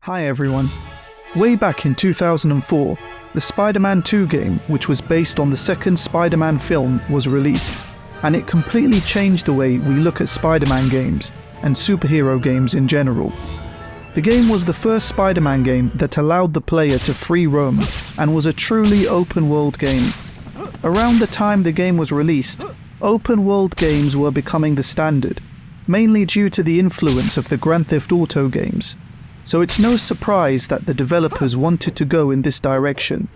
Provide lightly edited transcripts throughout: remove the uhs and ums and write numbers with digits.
Hi everyone. Way back in 2004, the Spider-Man 2 game, which was based on the second Spider-Man film, was released, and it completely changed the way we look at Spider-Man games and superhero games in general. The game was the first Spider-Man game that allowed the player to free roam and was a truly open-world game. Around the time the game was released, open-world games were becoming the standard, mainly due to the influence of the Grand Theft Auto games. So it's no surprise that the developers wanted to go in this direction.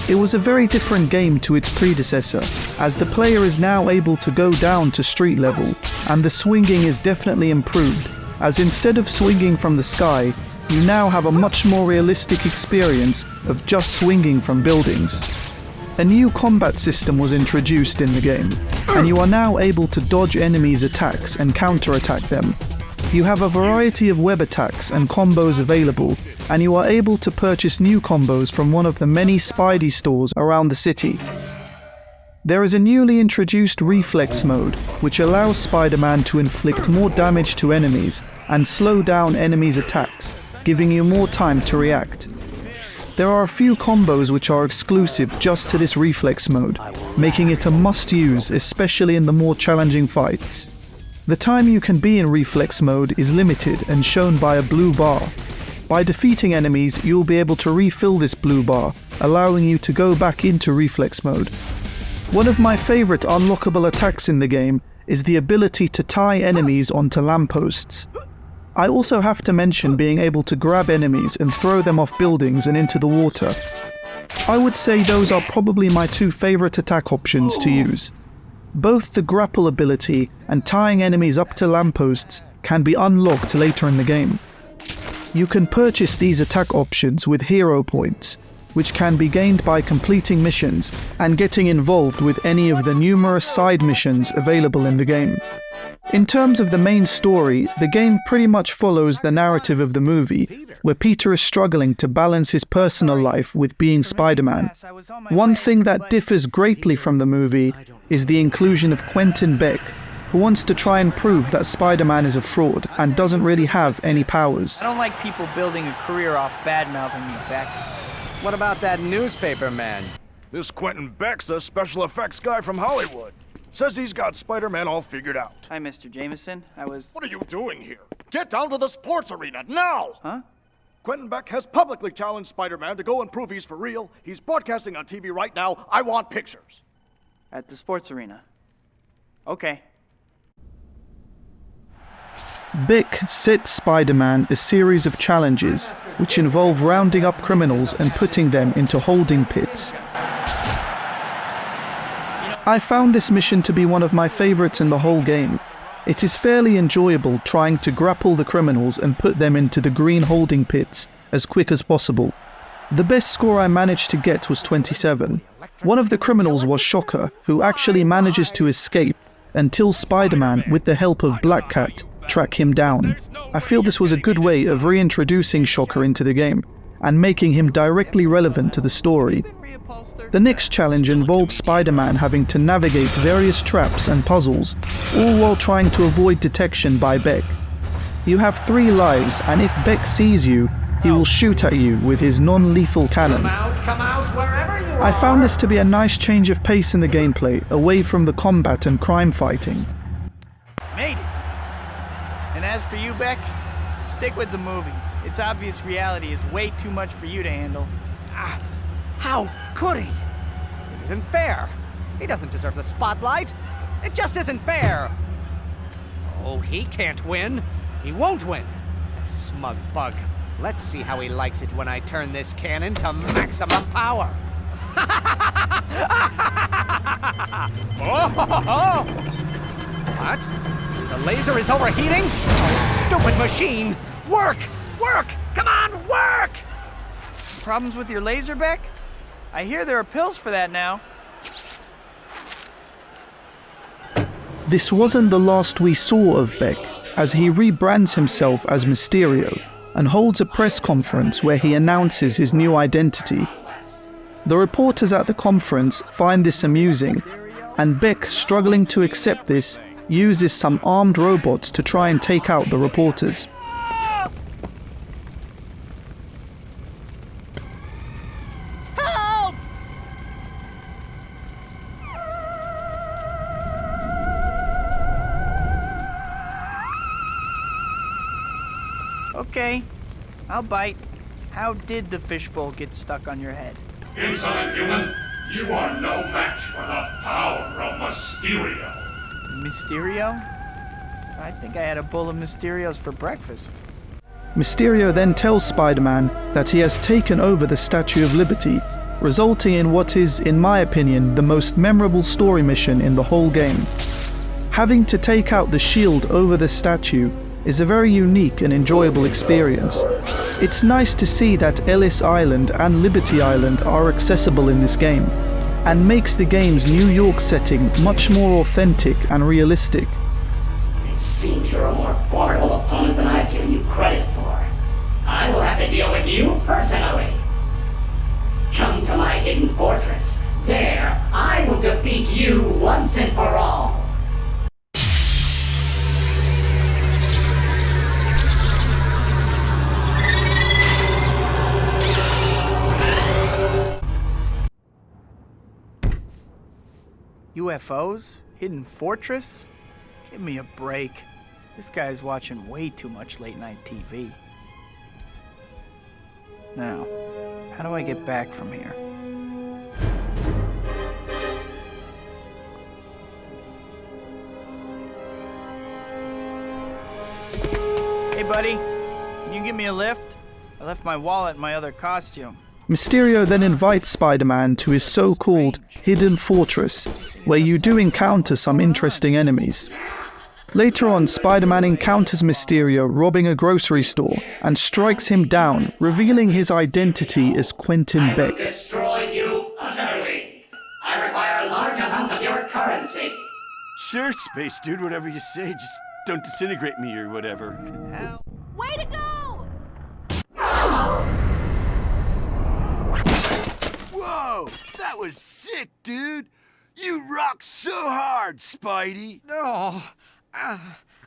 It was a very different game to its predecessor, as the player is now able to go down to street level, and the swinging is definitely improved, as instead of swinging from the sky, you now have a much more realistic experience of just swinging from buildings. A new combat system was introduced in the game, and you are now able to dodge enemies' attacks and counter-attack them. You have a variety of web attacks and combos available, and you are able to purchase new combos from one of the many Spidey stores around the city. There is a newly introduced reflex mode, which allows Spider-Man to inflict more damage to enemies and slow down enemies' attacks, giving you more time to react. There are a few combos which are exclusive just to this reflex mode, making it a must-use, especially in the more challenging fights. The time you can be in reflex mode is limited and shown by a blue bar. By defeating enemies, you'll be able to refill this blue bar, allowing you to go back into reflex mode. One of my favorite unlockable attacks in the game is the ability to tie enemies onto lampposts. I also have to mention being able to grab enemies and throw them off buildings and into the water. I would say those are probably my two favorite attack options to use. Both the grapple ability and tying enemies up to lampposts can be unlocked later in the game. You can purchase these attack options with hero points, which can be gained by completing missions and getting involved with any of the numerous side missions available in the game. In terms of the main story, the game pretty much follows the narrative of the movie, where Peter is struggling to balance his personal life with being Spider-Man. One thing that differs greatly from the movie is the inclusion of Quentin Beck, who wants to try and prove that Spider-Man is a fraud and doesn't really have any powers. I don't like people building a career off bad-mouthing me, Beck. What about that newspaper man? This Quentin Beck's a special effects guy from Hollywood. Says he's got Spider-Man all figured out. Hi, Mr. Jameson. What are you doing here? Get down to the sports arena, now! Huh? Quentin Beck has publicly challenged Spider-Man to go and prove he's for real. He's broadcasting on TV right now. I want pictures. At the sports arena. Okay. Beck set Spider-Man a series of challenges, which involve rounding up criminals and putting them into holding pits. I found this mission to be one of my favorites in the whole game. It is fairly enjoyable trying to grapple the criminals and put them into the green holding pits as quick as possible. The best score I managed to get was 27. One of the criminals was Shocker, who actually manages to escape until Spider-Man, with the help of Black Cat, track him down. I feel this was a good way of reintroducing Shocker into the game and making him directly relevant to the story. The next challenge involves Spider-Man having to navigate various traps and puzzles, all while trying to avoid detection by Beck. You have 3 lives, and if Beck sees you, he will shoot at you with his non-lethal cannon. Come out, wherever you are. I found this to be a nice change of pace in the gameplay, away from the combat and crime fighting. Made it! And as for you, Beck, stick with the movies. It's obvious reality is way too much for you to handle. How could he? It isn't fair. He doesn't deserve the spotlight. It just isn't fair. Oh, he can't win. He won't win. That smug bug. Let's see how he likes it when I turn this cannon to maximum power. Oh! What? The laser is overheating? Oh, stupid machine! Work! Work! Come on, work! Problems with your laser, Beck? I hear there are pills for that now. This wasn't the last we saw of Beck, as he rebrands himself as Mysterio and holds a press conference where he announces his new identity. The reporters at the conference find this amusing, and Beck, struggling to accept this, uses some armed robots to try and take out the reporters. Okay, I'll bite. How did the fishbowl get stuck on your head? Insolent human, you are no match for the power of Mysterio. Mysterio? I think I had a bowl of Mysterios for breakfast. Mysterio then tells Spider-Man that he has taken over the Statue of Liberty, resulting in what is, in my opinion, the most memorable story mission in the whole game. Having to take out the shield over the statue is a very unique and enjoyable experience. It's nice to see that Ellis Island and Liberty Island are accessible in this game, and makes the game's New York setting much more authentic and realistic. It seems you're a more formidable opponent than I've given you credit for. I will have to deal with you personally. Come to my hidden fortress. There, I will defeat you once and for all. UFOs? Hidden fortress? Give me a break. This guy's watching way too much late-night TV. Now, how do I get back from here? Hey, buddy. Can you give me a lift? I left my wallet in my other costume. Mysterio then invites Spider-Man to his so-called hidden fortress, where you do encounter some interesting enemies. Later on, Spider-Man encounters Mysterio robbing a grocery store and strikes him down, revealing his identity as Quentin I will Beck. destroy you utterly. I require large amounts of your currency. Sure, Space Dude, whatever you say, just don't disintegrate me or whatever. Way to go! Whoa, that was sick, dude! You rock so hard, Spidey! Oh,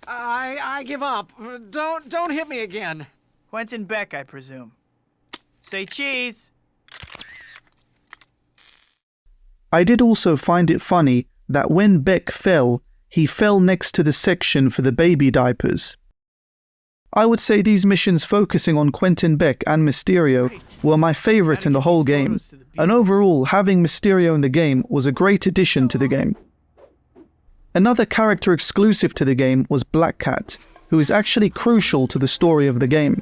I give up. Don't hit me again. Quentin Beck, I presume. Say cheese! I did also find it funny that when Beck fell, he fell next to the section for the baby diapers. I would say these missions focusing on Quentin Beck and Mysterio were my favorite in the whole game, and overall having Mysterio in the game was a great addition to the game. Another character exclusive to the game was Black Cat, who is actually crucial to the story of the game.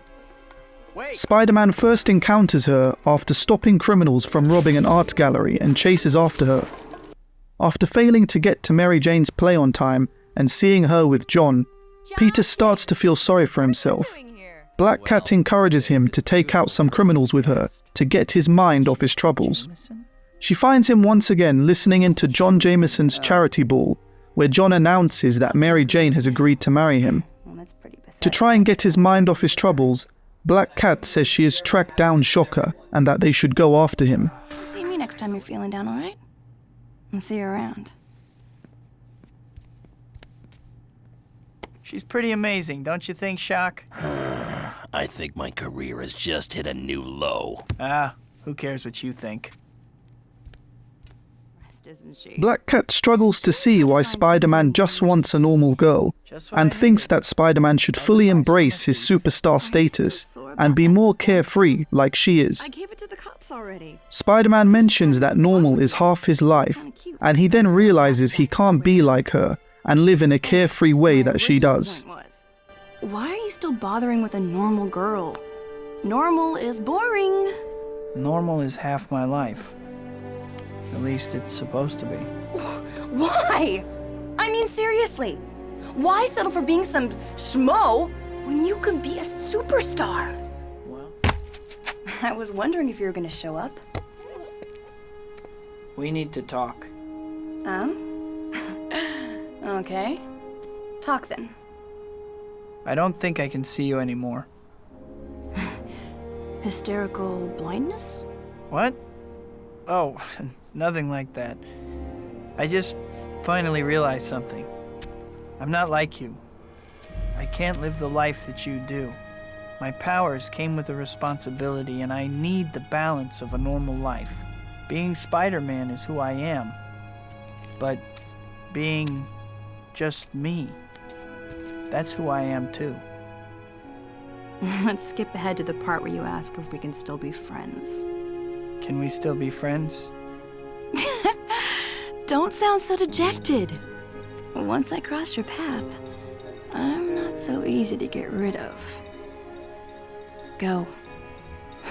Spider-Man first encounters her after stopping criminals from robbing an art gallery and chases after her. After failing to get to Mary Jane's play on time and seeing her with John, Peter starts to feel sorry for himself. Black Cat encourages him to take out some criminals with her to get his mind off his troubles. She finds him once again listening into John Jameson's charity ball, where John announces that Mary Jane has agreed to marry him. To try and get his mind off his troubles, Black Cat says she has tracked down Shocker and that they should go after him. See me next time you're feeling down, alright? I'll see you around. She's pretty amazing, don't you think, Shock? I think my career has just hit a new low. Who cares what you think? Isn't she? Black Cat struggles to see why Spider-Man just wants a normal girl, and thinks that Spider-Man should fully embrace his superstar status and be more carefree like she is. I gave it to the cops already. Spider-Man mentions that normal is half his life, and he then realizes he can't be like her and live in a carefree way that she does. Why are you still bothering with a normal girl? Normal is boring. Normal is half my life. At least it's supposed to be. Why? I mean, seriously. Why settle for being some schmo when you can be a superstar? Well, I was wondering if you were gonna show up. we need to talk. Okay. Talk then. I don't think I can see you anymore. Hysterical blindness? What? Oh, nothing like that. I just finally realized something. I'm not like you. I can't live the life that you do. My powers came with a responsibility, and I need the balance of a normal life. Being Spider-Man is who I am. But being just me, that's who I am too. Let's skip ahead to the part where you ask if we can still be friends. Can we still be friends? Don't sound so dejected. Once I cross your path, I'm not so easy to get rid of. Go.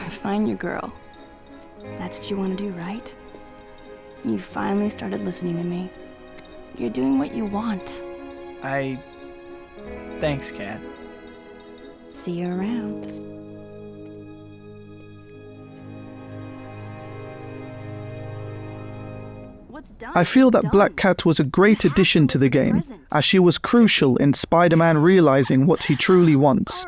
Find your girl. That's what you want to do, right? You finally started listening to me. You're doing what you want. Thanks, Kat. See you around. I feel that Black Cat was a great addition to the game, as she was crucial in Spider-Man realizing what he truly wants.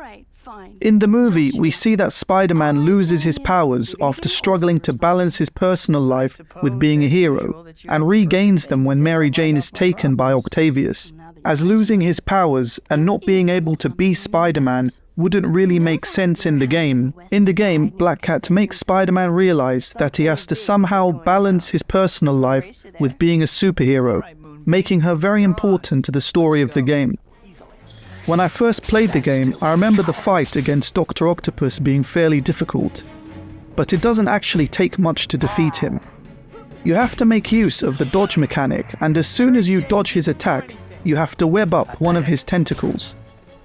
In the movie, we see that Spider-Man loses his powers after struggling to balance his personal life with being a hero, and regains them when Mary Jane is taken by Octavius, as losing his powers and not being able to be Spider-Man wouldn't really make sense in the game. In the game, Black Cat makes Spider-Man realize that he has to somehow balance his personal life with being a superhero, making her very important to the story of the game. When I first played the game, I remember the fight against Dr. Octopus being fairly difficult, but it doesn't actually take much to defeat him. You have to make use of the dodge mechanic, and as soon as you dodge his attack, you have to web up one of his tentacles.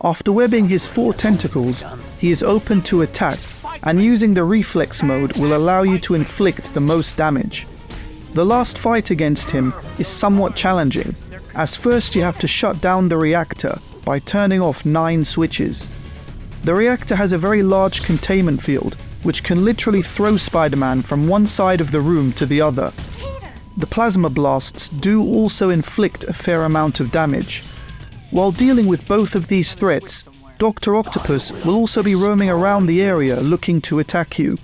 After webbing his 4 tentacles, he is open to attack, and using the reflex mode will allow you to inflict the most damage. The last fight against him is somewhat challenging, as first you have to shut down the reactor by turning off 9 switches. The reactor has a very large containment field, which can literally throw Spider-Man from one side of the room to the other. The plasma blasts do also inflict a fair amount of damage. While dealing with both of these threats, Dr. Octopus will also be roaming around the area looking to attack you.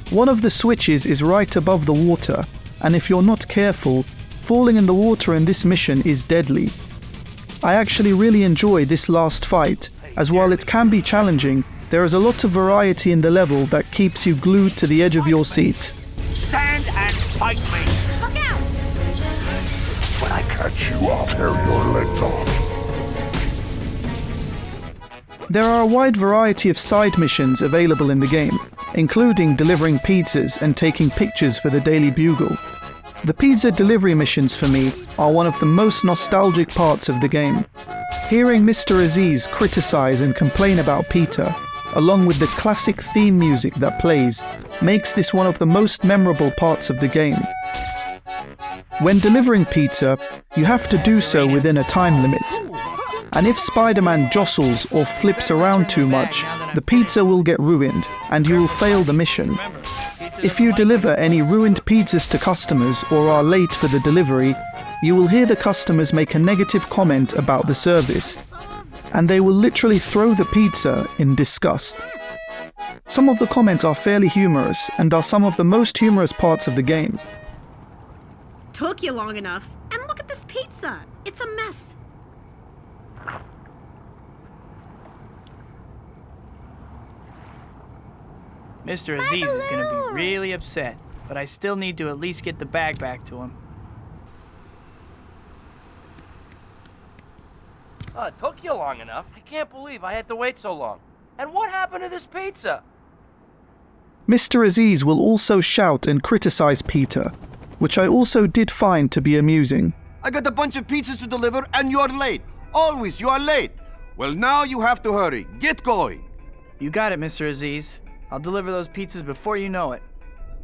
One of the switches is right above the water, and if you're not careful, falling in the water in this mission is deadly. I actually really enjoy this last fight, as while it can be challenging, there is a lot of variety in the level that keeps you glued to the edge of your seat. Stand and fight me! Look out! When I catch you, I'll tear your legs off. There are a wide variety of side missions available in the game, including delivering pizzas and taking pictures for the Daily Bugle. The pizza delivery missions for me are one of the most nostalgic parts of the game. Hearing Mr. Aziz criticize and complain about Peter, along with the classic theme music that plays, makes this one of the most memorable parts of the game. When delivering pizza, you have to do so within a time limit. And if Spider-Man jostles or flips around too much, the pizza will get ruined and you will fail the mission. If you deliver any ruined pizzas to customers or are late for the delivery, you will hear the customers make a negative comment about the service, and they will literally throw the pizza in disgust. Some of the comments are fairly humorous and are some of the most humorous parts of the game. Took you long enough, and look at this pizza. It's a mess. Mr. Aziz is going to be really upset, but I still need to at least get the bag back to him. Oh, it took you long enough. I can't believe I had to wait so long. And what happened to this pizza? Mr. Aziz will also shout and criticize Peter, which I also did find to be amusing. I got a bunch of pizzas to deliver and you're late. Always you are late. Well, now you have to hurry. Get going. You got it, Mr. Aziz. I'll deliver those pizzas before you know it.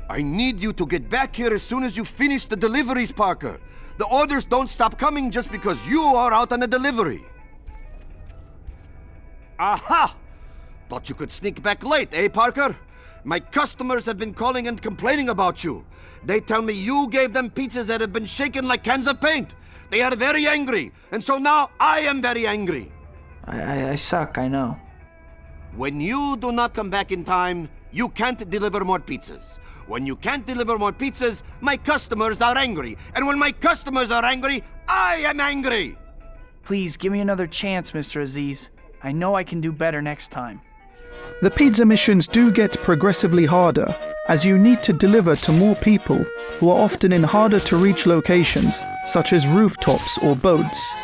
I need you to get back here as soon as you finish the deliveries, Parker. The orders don't stop coming just because you are out on a delivery. Aha! Thought you could sneak back late, eh, Parker? My customers have been calling and complaining about you. They tell me you gave them pizzas that have been shaken like cans of paint. They are very angry, and so now I am very angry. I suck, I know. When you do not come back in time, you can't deliver more pizzas. When you can't deliver more pizzas, my customers are angry. And when my customers are angry, I am angry! Please, give me another chance, Mr. Aziz. I know I can do better next time. The pizza missions do get progressively harder, as you need to deliver to more people who are often in harder to reach locations, such as rooftops or boats.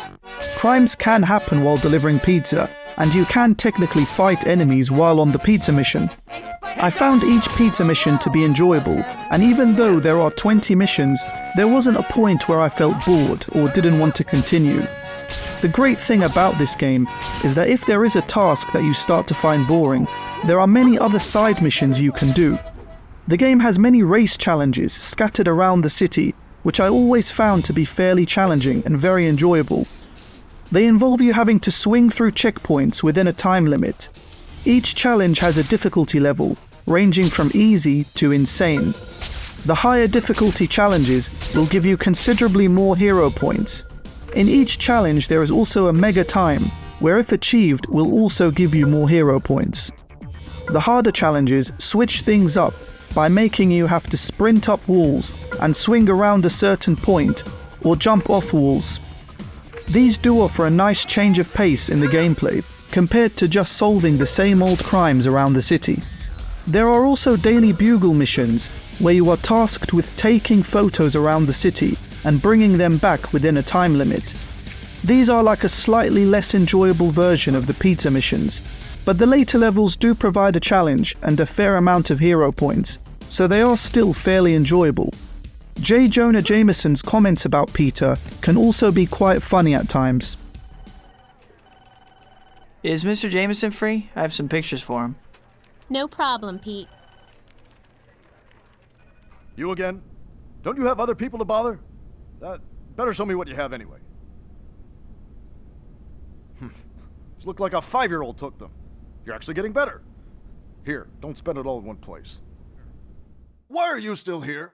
Crimes can happen while delivering pizza, and you can technically fight enemies while on the pizza mission. I found each pizza mission to be enjoyable, and even though there are 20 missions, there wasn't a point where I felt bored or didn't want to continue. The great thing about this game is that if there is a task that you start to find boring, there are many other side missions you can do. The game has many race challenges scattered around the city, which I always found to be fairly challenging and very enjoyable. They involve you having to swing through checkpoints within a time limit. Each challenge has a difficulty level, ranging from easy to insane. The higher difficulty challenges will give you considerably more hero points. In each challenge there is also a mega time, where if achieved will also give you more hero points. The harder challenges switch things up by making you have to sprint up walls and swing around a certain point, or jump off walls. These do offer a nice change of pace in the gameplay, compared to just solving the same old crimes around the city. There are also daily bugle missions, where you are tasked with taking photos around the city and bringing them back within a time limit. These are like a slightly less enjoyable version of the pizza missions, but the later levels do provide a challenge and a fair amount of hero points, so they are still fairly enjoyable. J. Jonah Jameson's comments about Peter can also be quite funny at times. Is Mr. Jameson free? I have some pictures for him. No problem, Pete. You again? Don't you have other people to bother? Better show me what you have anyway. These look like a 5-year-old took them. You're actually getting better. Here, don't spend it all in one place. Why are you still here?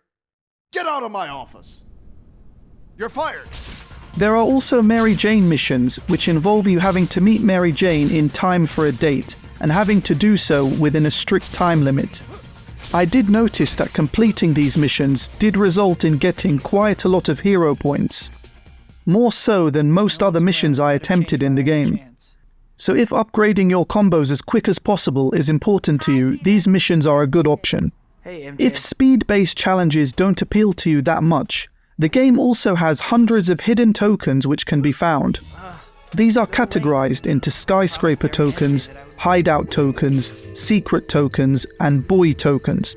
Get out of my office. You're fired. There are also Mary Jane missions, which involve you having to meet Mary Jane in time for a date, and having to do so within a strict time limit. I did notice that completing these missions did result in getting quite a lot of hero points. More so than most other missions I attempted in the game. So if upgrading your combos as quick as possible is important to you, these missions are a good option. If speed-based challenges don't appeal to you that much, the game also has hundreds of hidden tokens which can be found. These are categorized into skyscraper tokens, hideout tokens, secret tokens, and buoy tokens.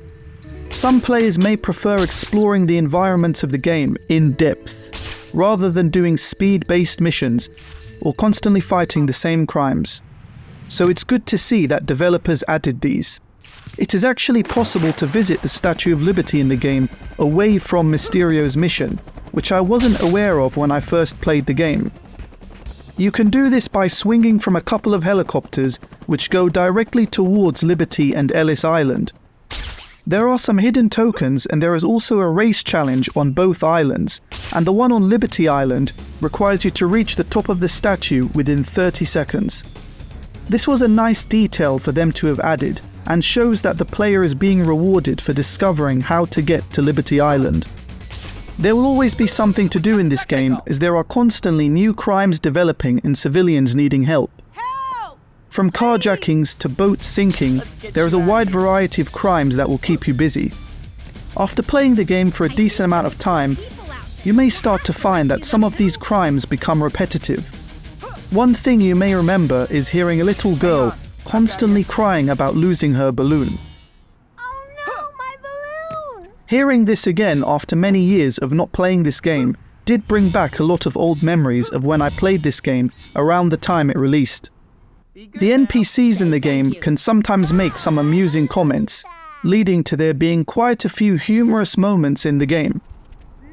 Some players may prefer exploring the environments of the game in depth, rather than doing speed-based missions or constantly fighting the same crimes. So it's good to see that developers added these. It is actually possible to visit the Statue of Liberty in the game away from Mysterio's mission, which I wasn't aware of when I first played the game. You can do this by swinging from a couple of helicopters which go directly towards Liberty and Ellis Island. There are some hidden tokens, and there is also a race challenge on both islands, and the one on Liberty Island requires you to reach the top of the statue within 30 seconds. This was a nice detail for them to have added, and shows that the player is being rewarded for discovering how to get to Liberty Island. There will always be something to do in this game, as there are constantly new crimes developing and civilians needing help. From carjackings to boat sinking, there is a wide variety of crimes that will keep you busy. After playing the game for a decent amount of time, you may start to find that some of these crimes become repetitive. One thing you may remember is hearing a little girl constantly crying about losing her balloon. Oh no, my balloon! Hearing this again after many years of not playing this game did bring back a lot of old memories of when I played this game around the time it released. The NPCs in the game can sometimes make some amusing comments, leading to there being quite a few humorous moments in the game.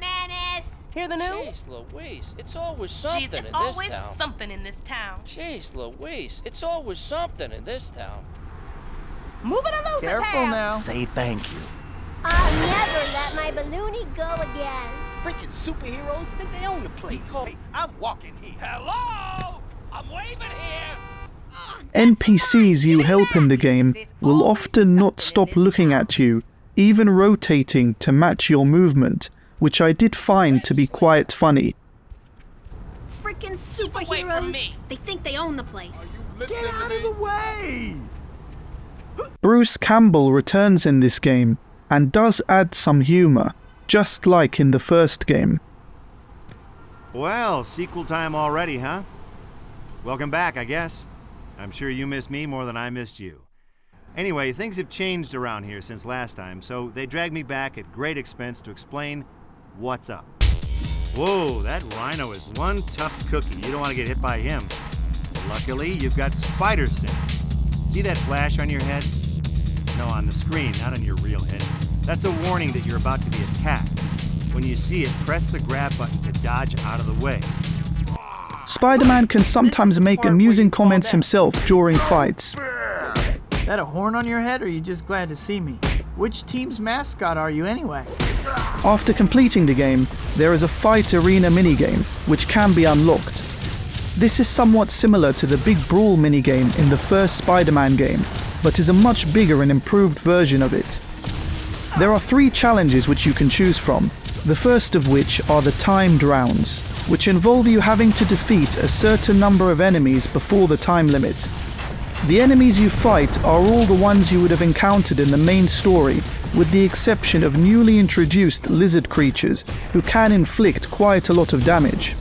Menace! Hear the news? Jeez Louise, it's always something in this town. Always something in this town. Jeez Louise, it's always something in this town. Moving along the path. Careful now. Say thank you. I'll never let my balloony go again. Freaking superheroes think they own the place. Hey, I'm walking here. Hello? I'm waving here. NPCs you help in the game will often not stop looking at you, even rotating to match your movement, which I did find to be quite funny. Freaking superheroes. They think they own the place. Get out of the way! Bruce Campbell returns in this game and does add some humor, just like in the first game. Well, sequel time already, huh? Welcome back, I guess. I'm sure you miss me more than I missed you. Anyway, things have changed around here since last time, so they dragged me back at great expense to explain what's up. Whoa, that rhino is one tough cookie. You don't want to get hit by him. Luckily, you've got spider sense. See that flash on your head? No, on the screen, not on your real head. That's a warning that you're about to be attacked. When you see it, press the grab button to dodge out of the way. Spider-Man can sometimes make amusing comments himself during fights. That a horn on your head, or are you just glad to see me? Which team's mascot are you anyway? After completing the game, there is a fight arena minigame, which can be unlocked. This is somewhat similar to the Big Brawl minigame in the first Spider-Man game, but is a much bigger and improved version of it. There are 3 challenges which you can choose from, the first of which are the timed rounds, which involve you having to defeat a certain number of enemies before the time limit. The enemies you fight are all the ones you would have encountered in the main story, with the exception of newly introduced lizard creatures who can inflict quite a lot of damage.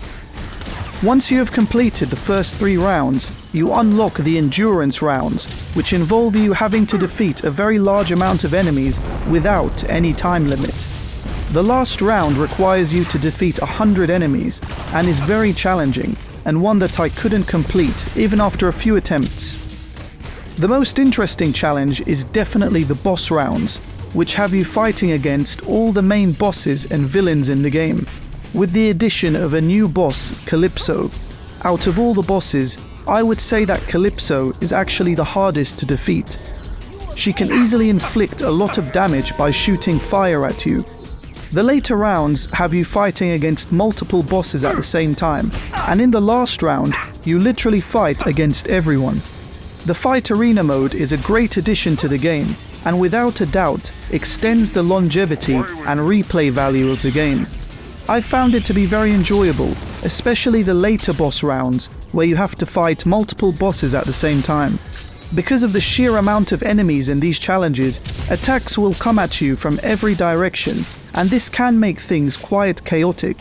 Once you have completed the first 3 rounds, you unlock the endurance rounds, which involve you having to defeat a very large amount of enemies without any time limit. The last round requires you to defeat 100 enemies and is very challenging, and one that I couldn't complete even after a few attempts. The most interesting challenge is definitely the boss rounds, which have you fighting against all the main bosses and villains in the game, with the addition of a new boss, Calypso. Out of all the bosses, I would say that Calypso is actually the hardest to defeat. She can easily inflict a lot of damage by shooting fire at you. The later rounds have you fighting against multiple bosses at the same time, and in the last round, you literally fight against everyone. The Fight Arena mode is a great addition to the game, and without a doubt extends the longevity and replay value of the game. I found it to be very enjoyable, especially the later boss rounds, where you have to fight multiple bosses at the same time. Because of the sheer amount of enemies in these challenges, attacks will come at you from every direction, and this can make things quite chaotic.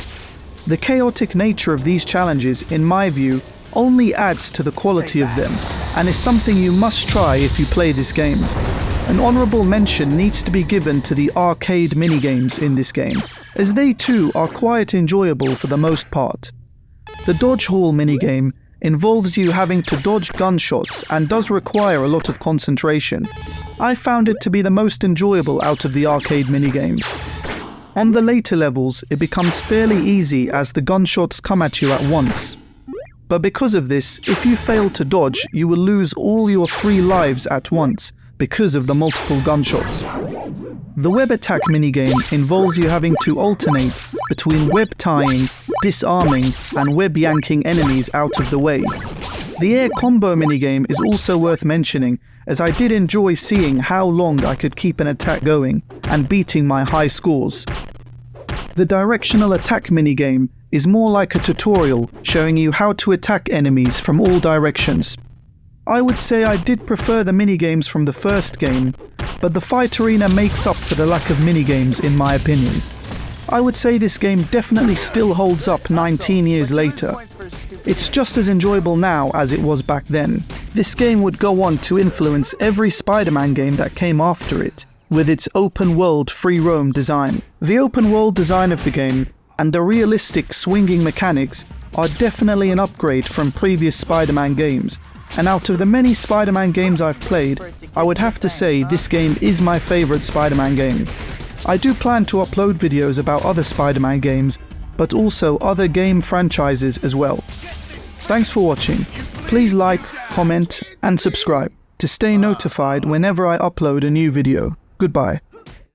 The chaotic nature of these challenges, in my view, only adds to the quality of them, and is something you must try if you play this game. An honourable mention needs to be given to the arcade minigames in this game, as they too are quite enjoyable for the most part. The Dodge Hall minigame involves you having to dodge gunshots and does require a lot of concentration. I found it to be the most enjoyable out of the arcade minigames. On the later levels, it becomes fairly easy as the gunshots come at you at once. But because of this, if you fail to dodge, you will lose all your 3 lives at once because of the multiple gunshots. The web attack minigame involves you having to alternate between web tying, disarming, and web yanking enemies out of the way. The air combo minigame is also worth mentioning, as I did enjoy seeing how long I could keep an attack going and beating my high scores. The directional attack minigame is more like a tutorial showing you how to attack enemies from all directions. I would say I did prefer the minigames from the first game, but the Fight Arena makes up for the lack of minigames in my opinion. I would say this game definitely still holds up 19 years later. It's just as enjoyable now as it was back then. This game would go on to influence every Spider-Man game that came after it, with its open-world free-roam design. The open-world design of the game and the realistic swinging mechanics are definitely an upgrade from previous Spider-Man games, and out of the many Spider-Man games I've played, I would have to say this game is my favourite Spider-Man game. I do plan to upload videos about other Spider-Man games, but also other game franchises as well. Thanks for watching. Please like, comment, and subscribe to stay notified whenever I upload a new video. Goodbye.